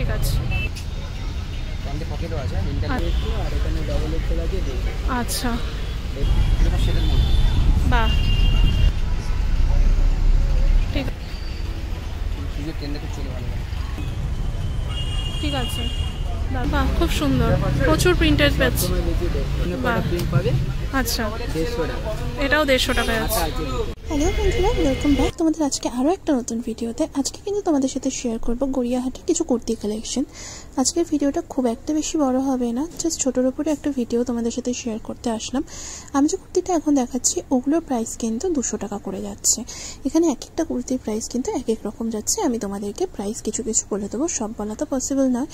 ঠিক আছে। প্যান্টে পকেটও আছে, ইন্টারনেট আর এখানে ডাবল এক্সেল আছে। আচ্ছা, এটা সেটার মধ্যে বাহ, ঠিক সুযোগ কেন্দ্রে খুব চলে ভালো লাগে। ঠিক আছে, বাহ, খুব সুন্দর, প্রচুর প্রিন্টেড পেজ। প্রিন্ট পাবে। আচ্ছা, 150 টাকা, এটাও 150 টাকায় আছে। হ্যালো বন্ধুরা, ওয়েলকাম ব্যাক তোমাদের আজকে আরও একটা নতুন ভিডিওতে। আজকে কিন্তু তোমাদের সাথে শেয়ার করবো গড়িয়াহাটের কিছু কুর্তি কালেকশন। আজকের ভিডিওটা খুব একটা বেশি বড় হবে না, জাস্ট ছোটোর উপরে একটা ভিডিও তোমাদের সাথে শেয়ার করতে আসলাম। আমি যে কুর্তিটা এখন দেখাচ্ছি ওগুলোর প্রাইস কিন্তু 200 টাকা করে যাচ্ছে। এখানে এক একটা কুর্তির প্রাইস কিন্তু এক এক রকম যাচ্ছে। আমি তোমাদেরকে প্রাইস কিছু কিছু বলে দেবো, সব বলা তো পসিবল নয়।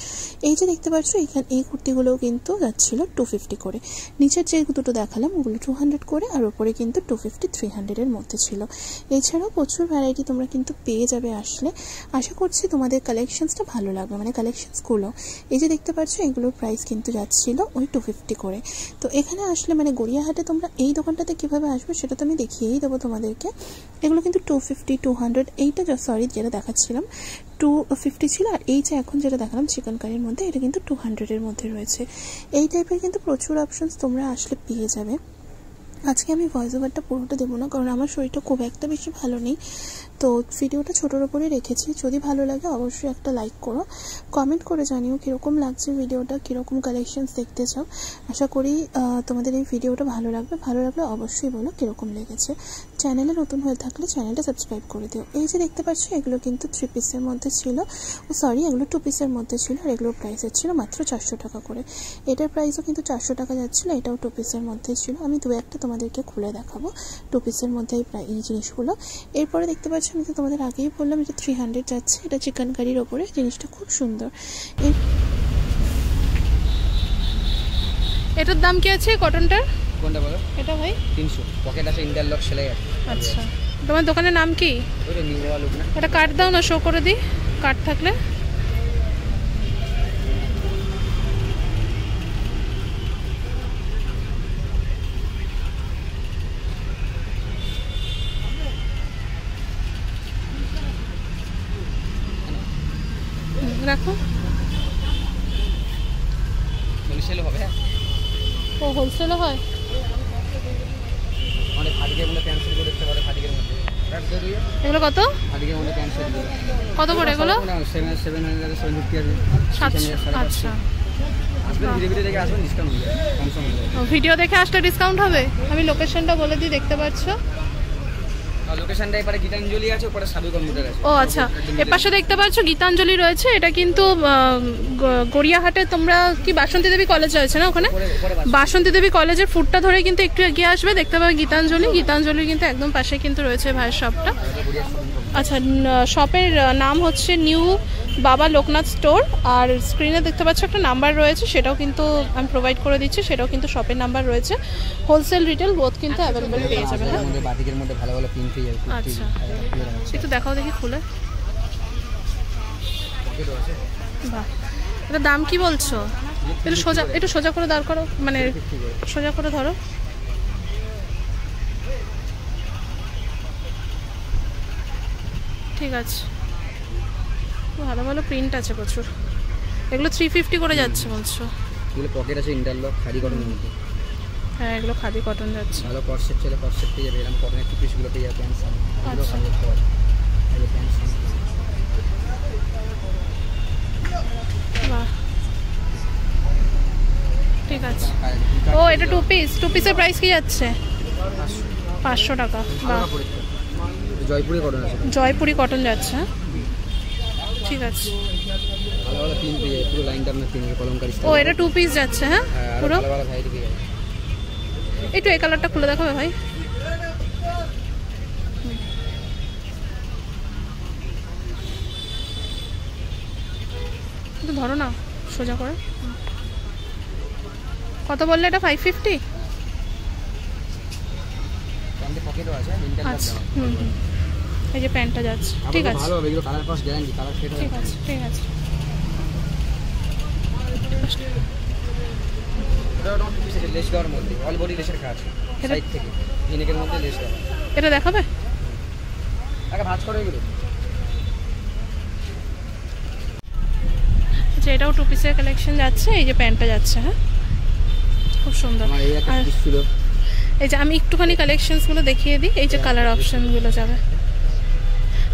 এই যে দেখতে পাচ্ছ এখানে এই কুর্তিগুলোও কিন্তু যাচ্ছিলো 250 করে। নিচের যে দুটো দেখালাম ওগুলো 200 করে, আর ওপরে কিন্তু 250-300-এর মধ্যে ছিল। এছাড়াও প্রচুর ভ্যারাইটি তোমরা কিন্তু পেয়ে যাবে আসলে। আশা করছি তোমাদের কালেকশনসটা ভালো লাগবে, মানে কালেকশনসগুলো। এই যে দেখতে পাচ্ছ এগুলোর প্রাইস কিন্তু যাচ্ছিল ওই 250 করে। তো এখানে আসলে মানে গড়িয়াহাটে তোমরা এই দোকানটাতে কীভাবে আসবে সেটা তো আমি দেখিয়েই দেবো তোমাদেরকে। এগুলো কিন্তু 250-200, এইটা সরি যেটা দেখাচ্ছিলাম 250 ছিল, আর এই যে এখন যেটা দেখালাম চিকেন কারির মধ্যে এটা কিন্তু 200-এর মধ্যে রয়েছে। এই টাইপের কিন্তু প্রচুর অপশনস তোমরা আসলে পেয়ে যাবে। আজকে আমি ভয়েস ওভারটা পুরোটা দেবো না, কারণ আমার শরীরটা খুব একটা বেশি ভালো নেই। তো ভিডিওটা ছোটোর ওপরে রেখেছি। যদি ভালো লাগে অবশ্যই একটা লাইক করো, কমেন্ট করে জানিও কীরকম লাগছে ভিডিওটা, কীরকম কালেকশনস দেখতে চাও। আশা করি তোমাদের এই ভিডিওটা ভালো লাগবে। ভালো লাগলে অবশ্যই বলো কীরকম লেগেছে। চ্যানেলে নতুন হয়ে থাকলে চ্যানেলটা সাবস্ক্রাইব করে দিও। এই যে দেখতে পাচ্ছ এগুলো কিন্তু 3 পিসের মধ্যে ছিল, এগুলো 2 পিসের মধ্যে ছিল, আর এগুলোর প্রাইস ছিল মাত্র 400 টাকা করে। এটার প্রাইসও কিন্তু 400 টাকা যাচ্ছিলো, এটাও 2 পিসের মধ্যে ছিল। আমি দু একটা তোমাদেরকে খুলে দেখাবো 2 পিসের মধ্যে এই জিনিসগুলো। এরপরে দেখতে পাচ্ছ আমি তো তোমাদের আগেই বললাম এটা 300 যাচ্ছে, এটা চিকেন কারির ওপরে, জিনিসটা খুব সুন্দর। এটার দাম কি আছে কটনটার? কোনটা বলো? এটা ভাই 300, পকেট আছে, ইন্টারলক সেলাই আছে। আচ্ছা, তোমার দোকানের নাম কি? ওটা নিউ লুক না? এটা কার্ড দাও না, শো করে দিই কার্ড থাকলে। রাখো। হোলসেল হবে? ও হোলসেলও হয়? অনেক ফাটিকের মধ্যে ক্যান্সেল করে দিতে পারে, ফাটিকের মধ্যে। এগুলো কত? ফাটিকের মধ্যে ক্যান্সেল করে কত করে এগুলো? 700 750 আছে। 700। আচ্ছা, আসবেন ধীরে ধীরে দেখে আসবেন, ডিসকাউন্ট হবে, কম সম হবে। ভিডিও দেখে আসলে ডিসকাউন্ট হবে। আমি লোকেশনটা বলে দিই, দেখতে পাচ্ছ লোকেশনটা এপারে গীতাঞ্জলি আছে, ওপরে সাধু কম্পিউটার আছে। ও আচ্ছা, এর পাশে দেখতে পাচ্ছ গীতাঞ্জলি রয়েছে। এটা কিন্তু গড়িয়াহাটে তোমরা কি বাসন্তী দেবী কলেজ রয়েছে না ওখানে, বাসন্তী দেবী কলেজের ফুটটা ধরে কিন্তু একটু এগিয়ে আসবে, দেখতে পাবে গীতাঞ্জলি। গীতাঞ্জলির কিন্তু একদম পাশে কিন্তু রয়েছে ভাইয়ের শপটা। আচ্ছা, শপের নাম হচ্ছে নিউ বাবা লোকনাথ স্টোর। আর স্ক্রিনে দেখতে পাচ্ছ একটা নাম্বার রয়েছে, সেটাও কিন্তু আমি প্রোভাইড করে দিচ্ছি, সেটাও কিন্তু শপের নাম্বার রয়েছে। হোলসেল রিটেল বোথ কিন্তু অ্যাভেলেবেল পেয়ে যাবে। হ্যাঁ, বাটিকের মধ্যে ভালো ভালো প্রিন্ট পেয়ে যাবে। আচ্ছা, একটু দেখাও দেখি খুলে। বাহ, এটা দাম কি বলছো? একটু সোজা করে দাঁড় করো, মানে সোজা করে ধরো। ঠিক আছে, ভালো ভালো প্রিন্ট আছে প্রচুর। এগুলো 350 করে যাচ্ছে বলছো? এগুলো পকেট আছে, ইন্টারলক, খাদি কটনের মধ্যে। হ্যাঁ, এগুলো খাদি কটন যাচ্ছে। ভালো কটসেট চলে, কটসেট পেয়ে যাবে, এরকম কটনের টু পিসগুলো পেয়ে যাবে। প্যান্ট সাম এগুলো আচ্ছা, ভালো পাওয়া যায়। এই প্যান্ট সাম বাহ, ঠিক আছে। ও এটা 2 পিস, 2 পিসের প্রাইস কি যাচ্ছে? 500 টাকা। বাহ, জয়পুরি কটন আছে, জয়পুরি কটন যাচ্ছে। ঠিক আছে, ভালো ভালো প্রিন্ট পেয়ে যাবে, পুরো লাইনটা আপনার প্রিন্ট কলমকারী। ও এটা 2 পিস যাচ্ছে। হ্যাঁ, পুরো ভালো ভালো ভ্যারাইটি পেয়ে যাবে। একটু এই কালারটা খুলে দেখাবে ভাই। একটু ধরো না সোজা করে। কত বললে এটা? 550। প্যান্টে পকেটও আছে, আচ্ছা, এই যে প্যান্টটা যাচ্ছে। ঠিক আছে, ভালো হবে, এগুলো কালার কস গ্যারান্টি, কালার ফেড হবে। ঠিক আছে, ঠিক আছে। এটা ওটা পিসে লেস দেওয়ার মধ্যে, অল বডি লেসের কাজ সাইড থেকে, ইনেকের মধ্যে লেস দেওয়া। এটা দেখাবে? আগে ভাঁজ করে এগুলো। এটাও টু পিসের কালেকশন যাচ্ছে, এই যে প্যান্টটা যাচ্ছে। হ্যাঁ খুব সুন্দর। আর এই যে আমি একটুখানি কালেকশনসগুলো দেখিয়ে দিই, এই যে কালার অপশনগুলো যাবে।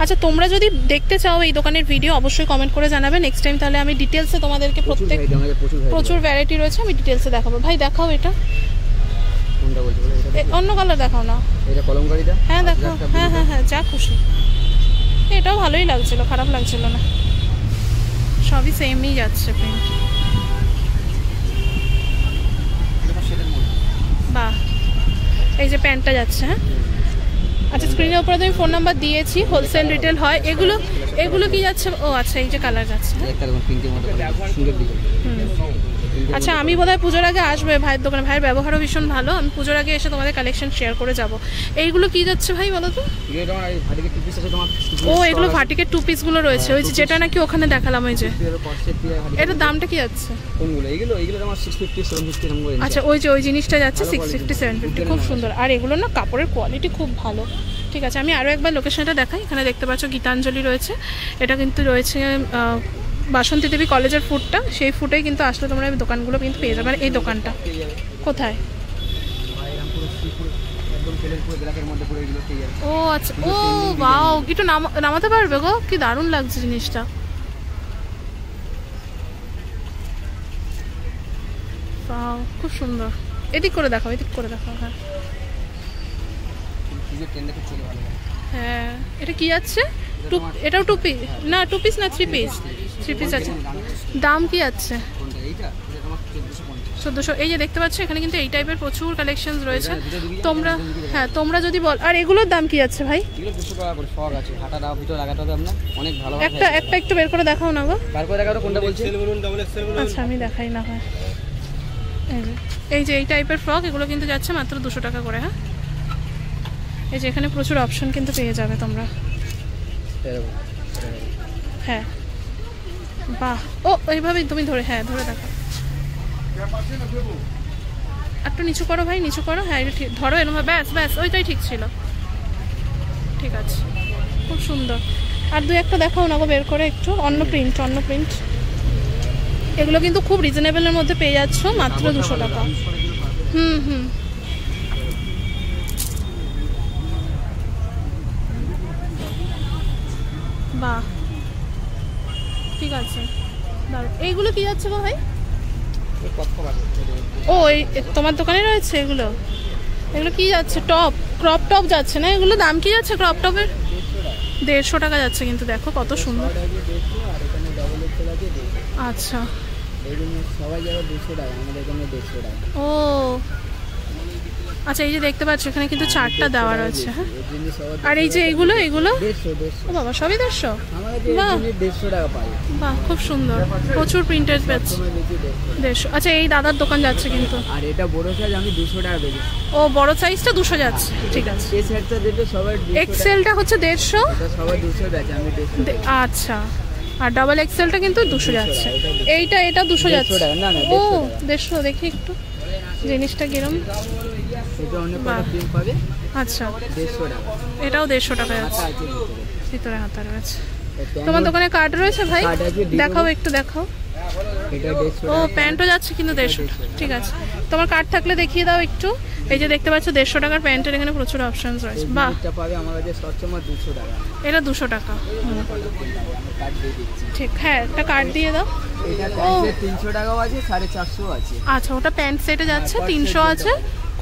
আচ্ছা তোমরা যদি দেখতে চাও এই দোকানের ভিডিও অবশ্যই কমেন্ট করে জানাবে, নেক্সট টাইম তাহলে আমি ডিটেলসে তোমাদেরকে প্রচুর ভ্যারাইটি রয়েছে, আমি ডিটেলসে দেখাবো। ভাই দেখাও এটা, অন্য কালার দেখাও না। হ্যাঁ দেখাও, হ্যাঁ হ্যাঁ হ্যাঁ যা খুশি। এটাও ভালোই লাগছিল, খারাপ লাগছিল না, সবই সেমই যাচ্ছে প্রিন্ট। বাহ, এই যে প্যান্টটা যাচ্ছে। হ্যাঁ আচ্ছা স্ক্রিনের উপরে তো আমি ফোন নাম্বার দিয়েছি, হোলসেল রিটেল হয় এগুলো। এগুলো কি যাচ্ছে? ও আচ্ছা এই যে কালার যাচ্ছে। আচ্ছা আমি বোধহয় পুজোর আগে আসবে ভাইয়ের দোকানে, ভাইয়ের ব্যবহারও ভীষণ ভালো, আমি পুজোর আগে এসে তোমাদের কালেকশন শেয়ার করে যাব। এইগুলো কি যাচ্ছে ভাই বলো তো? ও এগুলো ভাটিকের টু পিসগুলো রয়েছে, ওই যেটা নাকি ওখানে দেখালাম, ওই যে এটার দামটা কি যাচ্ছে? আচ্ছা ওই যে ওই জিনিসটা যাচ্ছে 650 750, খুব সুন্দর। আর এগুলো না কাপড়ের কোয়ালিটি খুব ভালো। ঠিক আছে আমি আরও একবার লোকেশনটা দেখাই। এখানে দেখতে পাচ্ছ গীতাঞ্জলি রয়েছে, এটা কিন্তু রয়েছে বাসন্তী দেবী কলেজের ফুটটা, সেই ফুটেই কিন্তু আসলে তোমরা এই দোকানগুলো কিন্তু পেয়ে যাবে। এই দোকানটা কোথায়? ও আচ্ছা, ও বাও, একটু নামাতে পারবে গো? কি দারুণ লাগছে জিনিসটা। বাও খুব সুন্দর। এদিক করে দেখাও, এদিক করে দেখাও। হ্যাঁ হ্যাঁ এটা কি যাচ্ছে? এটাও টু পিস না, টু পিস না, থ্রি পিস? থ্রি পিস আছে। দাম কি আছে? 1400। এই যে দেখতে পাচ্ছ এখানে কিন্তু এই টাইপের প্রচুর কালেকশন রয়েছে তোমরা। হ্যাঁ তোমরা যদি বল। আর এগুলোর দাম কি আছে ভাই? একটা একটা একটু বের করে দেখাও না গো। আচ্ছা আমি দেখাই না হয়। এই যে এই টাইপের ফ্রক এগুলো কিন্তু যাচ্ছে মাত্র 200 টাকা করে। হ্যাঁ এই যে এখানে প্রচুর অপশন কিন্তু পেয়ে যাবে তোমরা। হ্যাঁ বাহ, ও এইভাবেই তুমি ধরে, হ্যাঁ ধরে দেখো। একটু নিচু করো ভাই, নিচু করো। হ্যাঁ এটা ঠিক ধরো, এরকম ব্যাস ব্যাস, ওইটাই ঠিক ছিল। ঠিক আছে খুব সুন্দর। আর দু একটা দেখাও না গো বের করে একটু, অন্য প্রিন্ট, অন্য প্রিন্ট। এগুলো কিন্তু খুব রিজনেবলের মধ্যে পেয়ে যাচ্ছ, মাত্র 200 টাকা। হুম হুম বাহ ঠিক আছে। এইগুলো কি যাচ্ছে গো ভাই? ও এই তোমার দোকানে রয়েছে এগুলো? এগুলো কি যাচ্ছে? টপ, ক্রপ টপ যাচ্ছে না? এগুলো দাম কি যাচ্ছে ক্রপ টপের? 150 টাকা যাচ্ছে, কিন্তু দেখো কত সুন্দর। আচ্ছা ও আচ্ছা এই যে দেখতে পাচ্ছ এখানে কিন্তু 4টা দেওয়া রয়েছে। হ্যাঁ আর এই যে এইগুলো, এগুলো ও বাবা সবই 150? বাহ খুব সুন্দর, প্রচুর প্রিন্টেড পাচ্ছি। 150। আচ্ছা এই দাদার দোকান যাচ্ছে কিন্তু। আর এটা বড় সাইজ আমি 200 টাকা বেচি। ও বড় সাইজটা 200 যাচ্ছে, ঠিক আছে। এই সেটটা দিতে সবাই, এক্সেলটা হচ্ছে 150, এটা সবাই 200 বেচে, আমি 150। আচ্ছা আর ডাবল এক্সেলটা কিন্তু 200 যাচ্ছে। এইটা এটা 200 যাচ্ছে। না না ও 150, দেখি একটু জিনিসটা কিরম। এটা অনেক কটা প্রিন্ট পাবে। আচ্ছা 150 টাকা। এটাও 150 টাকা যাচ্ছে। ভিতরে হাতা রয়েছে। তোমার দোকানে কার্ড রয়েছে ভাই? দেখাও একটু দেখাও। এটা 150 ও প্যান্টও যাচ্ছে কিন্তু 150 টাকা, ঠিক আছে। তোমার কার্ড থাকলে দেখিয়ে দাও একটু। এই যে দেখতে পাচ্ছ 150 টাকার প্যান্টের এখানে প্রচুর অপশনস রয়েছে। বাহ এটা পাবে আমার কাছে সবসময় 200 টাকা। এটা 200 টাকা, ঠিক। হ্যাঁ একটা কার্ড দিয়ে দাও। এটা প্যান্টে 300 টাকাও আছে, 450 আছে। আচ্ছা ওটা প্যান্ট সেটে যাচ্ছে 300 আছে,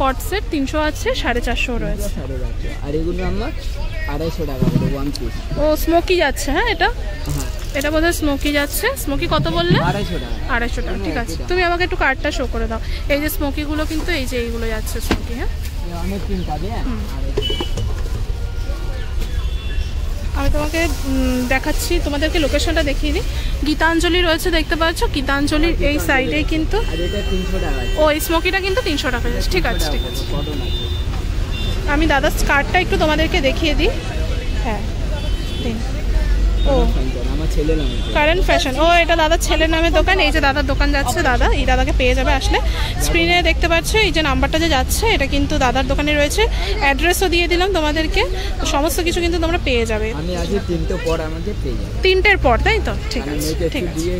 কট সেট 300 আছে, 450 রয়েছে। আর এগুলো আমরা 250 টাকা করে ওয়ান পিস। ও স্মোকি যাচ্ছে। হ্যাঁ এটা, হ্যাঁ এটা বোধহয় স্মোকি যাচ্ছে। স্মোকি কত বললে? 250 টাকা। 250 টাকা, ঠিক আছে। তুমি আমাকে একটু কার্ডটা শো করে দাও। এই যে স্মোকিগুলো কিন্তু এই যে এইগুলো যাচ্ছে স্মোকি। হ্যাঁ অনেক প্রিন্ট পাবে। আমি তোমাকে দেখাচ্ছি, তোমাদেরকে লোকেশনটা দেখিয়ে দিই। গীতাঞ্জলি রয়েছে দেখতে পাচ্ছ, গীতাঞ্জলির এই সাইডেই কিন্তু। আর এটা 300 টাকা। ও এই স্মোকিটা কিন্তু 300 টাকা যাচ্ছে, ঠিক আছে ঠিক আছে। আমি দাদার কার্ডটা একটু তোমাদেরকে দেখিয়ে দিই। হ্যাঁ দিন। ও আমার ছেলে নামে কারেন্ট ফ্যাশন, ও এটা দাদার ছেলের নামে দোকান। এই যে দাদার দোকান যাচ্ছে, দাদা এই দাদাকে পেয়ে যাবে আসলে। স্ক্রিনে দেখতে পাচ্ছ এই যে নাম্বারটা যে যাচ্ছে, এটা কিন্তু দাদার দোকানে রয়েছে। অ্যাড্রেসও দিয়ে দিলাম তোমাদেরকে, তো সমস্ত কিছু কিন্তু তোমরা পেয়ে যাবে। আমি আজকে 3টের পর আমাকে পেয়ে যাবে। 3টের পর তাই তো, ঠিক আছে ঠিক আছে।